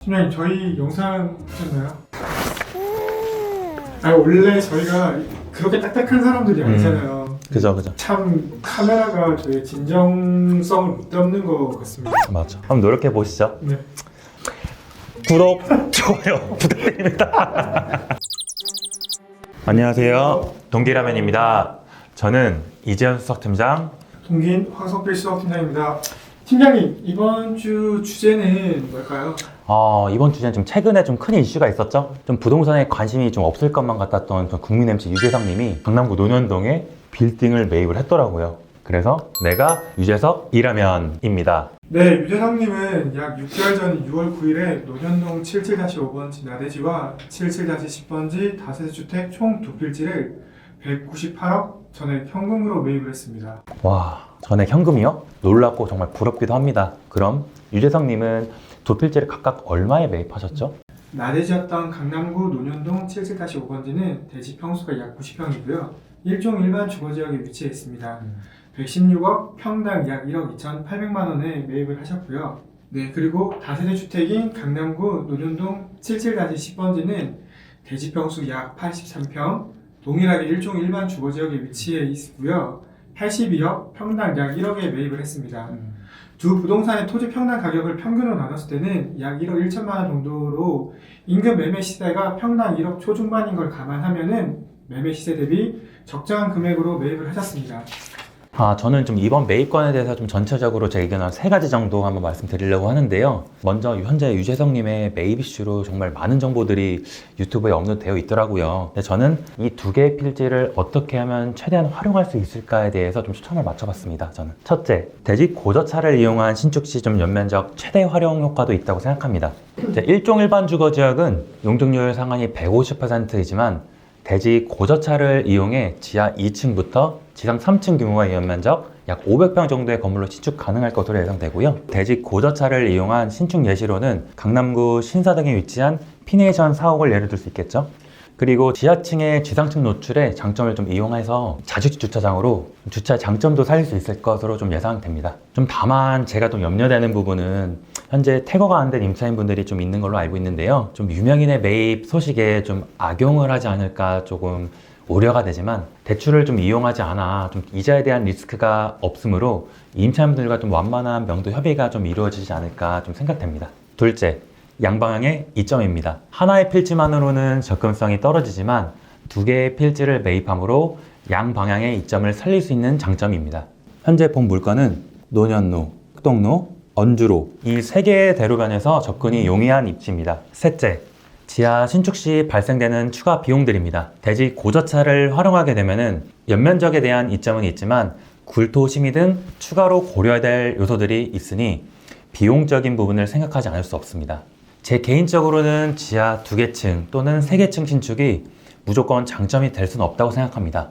팀장님, 저희 영상 보셨나요? 원래 저희가 그렇게 딱딱한 사람들이 아니잖아요. 그죠. 참 카메라가 저의 진정성을 못 담는 것 같습니다. 맞아. 한번 노력해 보시죠. 네. 구독, 좋아요 부탁드립니다. 안녕하세요. 동기라면입니다. 저는 이재현 수석팀장. 동기인 황석필 수석팀장입니다. 팀장님, 이번 주 주제는 뭘까요? 이번 주제는 좀 최근에 좀 큰 이슈가 있었죠. 좀 부동산에 관심이 좀 없을 것만 같았던 국민 MC 유재석 님이 강남구 논현동에 빌딩을 매입을 했더라고요. 그래서 내가 유재석이라면입니다. 네, 유재석님은 약 6개월 전 6월 9일에 논현동 77-5번지 나대지와 77-10번지 다세대 주택 총 두 필지를 198억 전액 현금으로 매입을 했습니다. 와, 전액 현금이요? 놀랍고 정말 부럽기도 합니다. 그럼 유재석님은 두 필지를 각각 얼마에 매입하셨죠? 나대지였던 강남구 논현동 77-5번지는 대지 평수가 약 90평이고요. 일종 일반 주거지역에 위치해 있습니다. 116억, 평당 약 1억 2,800만 원에 매입을 하셨고요. 네, 그리고 다세대 주택인 강남구 논현동 77-10번지는 대지 평수 약 83평, 동일하게 일종 일반 주거지역에 위치해 있고요. 82억, 평당 약 1억에 매입을 했습니다. 두 부동산의 토지 평당 가격을 평균으로 나눴을 때는 약 1억 1천만 원 정도로 인근 매매 시세가 평당 1억 초중반인 걸 감안하면은 매매 시세 대비 적정한 금액으로 매입을 하셨습니다. 저는 좀 이번 매입건에 대해서 좀 전체적으로 제 의견을 세 가지 정도 한번 말씀드리려고 하는데요. 먼저 현재 유재석님의 매입 이슈로 정말 많은 정보들이 유튜브에 업로드되어 있더라고요. 근데 저는 이 두 개의 필지를 어떻게 하면 최대한 활용할 수 있을까에 대해서 좀 초점을 맞춰봤습니다. 저는 첫째, 대지 고저차를 이용한 신축 시 좀 연면적 최대 활용 효과도 있다고 생각합니다. 일종 일반 주거 지역은 용적률 상한이 150%이지만 대지 고저차를 이용해 지하 2층부터 지상 3층 규모의 연면적 약 500평 정도의 건물로 신축 가능할 것으로 예상되고요. 대지 고저차를 이용한 신축 예시로는 강남구 신사 등에 위치한 피네이션 4옥을 예를 들 수 있겠죠. 그리고 지하층의 지상층 노출의 장점을 좀 이용해서 자주식 주차장으로 주차 장점도 살릴 수 있을 것으로 좀 예상됩니다. 좀 다만 제가 좀 염려되는 부분은 현재 태거가 안 된 임차인분들이 좀 있는 걸로 알고 있는데요. 좀 유명인의 매입 소식에 좀 악용을 하지 않을까 조금 우려가 되지만 대출을 좀 이용하지 않아 좀 이자에 대한 리스크가 없으므로 임차인분들과 좀 완만한 명도 협의가 좀 이루어지지 않을까 좀 생각됩니다. 둘째, 양방향의 이점입니다. 하나의 필지만으로는 접근성이 떨어지지만 두 개의 필지를 매입함으로 양방향의 이점을 살릴 수 있는 장점입니다. 현재 본 물건은 논현로, 흑동로, 언주로 이 세 개의 대로변에서 접근이 용이한 입지입니다. 셋째, 지하 신축 시 발생되는 추가 비용들입니다. 대지 고저차를 활용하게 되면은 연면적에 대한 이점은 있지만 굴토 심의 등 추가로 고려해야 될 요소들이 있으니 비용적인 부분을 생각하지 않을 수 없습니다. 제 개인적으로는 지하 2개층 또는 3개층 신축이 무조건 장점이 될 수는 없다고 생각합니다.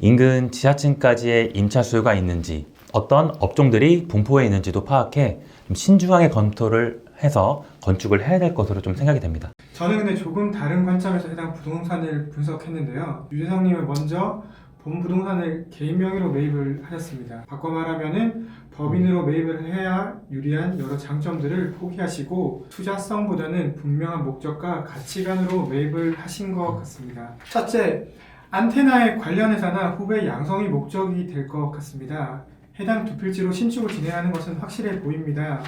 인근 지하층까지의 임차 수요가 있는지, 어떤 업종들이 분포해 있는지도 파악해 좀 신중하게 검토를 해서 건축을 해야 될 것으로 좀 생각이 됩니다. 저는 근데 조금 다른 관점에서 해당 부동산을 분석했는데요. 유재석님은 먼저 본 부동산을 개인 명의로 매입을 하셨습니다. 바꿔 말하면은 법인으로 매입을 해야 유리한 여러 장점들을 포기하시고 투자성보다는 분명한 목적과 가치관으로 매입을 하신 것 같습니다. 첫째, 안테나에 관련 회사나 후배 양성이 목적이 될 것 같습니다. 해당 두 필지로 신축을 진행하는 것은 확실해 보입니다.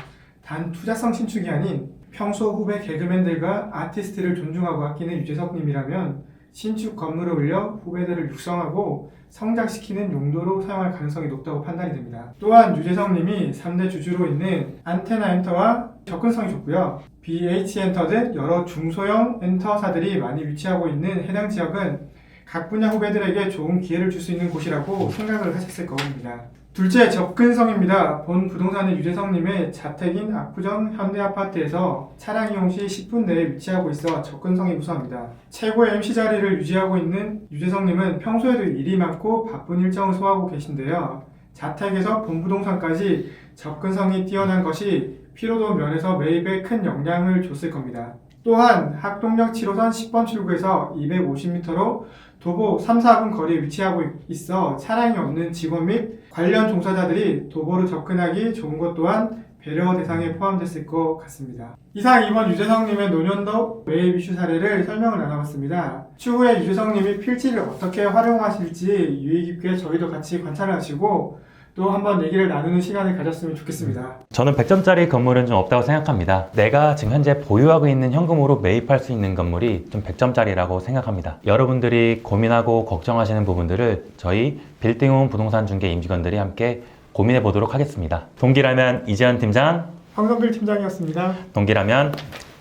단 투자성 신축이 아닌 평소 후배 개그맨들과 아티스트를 존중하고 아끼는 유재석님이라면 신축 건물을 올려 후배들을 육성하고 성장시키는 용도로 사용할 가능성이 높다고 판단이 됩니다. 또한 유재석님이 3대 주주로 있는 안테나 엔터와 접근성이 좋고요. BH엔터 등 여러 중소형 엔터사들이 많이 위치하고 있는 해당 지역은 각 분야 후배들에게 좋은 기회를 줄 수 있는 곳이라고 생각을 하셨을 겁니다. 둘째, 접근성입니다. 본 부동산은 유재석님의 자택인 압구정 현대아파트에서 차량 이용 시 10분 내에 위치하고 있어 접근성이 우수합니다. 최고의 MC 자리를 유지하고 있는 유재석님은 평소에도 일이 많고 바쁜 일정을 소화하고 계신데요. 자택에서 본 부동산까지 접근성이 뛰어난 것이 피로도 면에서 매입에 큰 영향을 줬을 겁니다. 또한 학동역 7호선 10번 출구에서 250m로 도보 3, 4분 거리에 위치하고 있어 차량이 없는 직원 및 관련 종사자들이 도보로 접근하기 좋은 것 또한 배려 대상에 포함됐을 것 같습니다. 이상 이번 유재성님의 노년도 매입 이슈 사례를 설명을 나눠봤습니다. 추후에 유재성님이 필지를 어떻게 활용하실지 유의 깊게 저희도 같이 관찰을 하시고 또 한번 얘기를 나누는 시간을 가졌으면 좋겠습니다. 저는 100점짜리 건물은 좀 없다고 생각합니다. 내가 지금 현재 보유하고 있는 현금으로 매입할 수 있는 건물이 좀 100점짜리라고 생각합니다. 여러분들이 고민하고 걱정하시는 부분들을 저희 빌딩홈 부동산 중개 임직원들이 함께 고민해 보도록 하겠습니다. 동기라면 이재현 팀장, 황성필 팀장이었습니다. 동기라면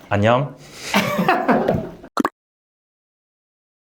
안녕.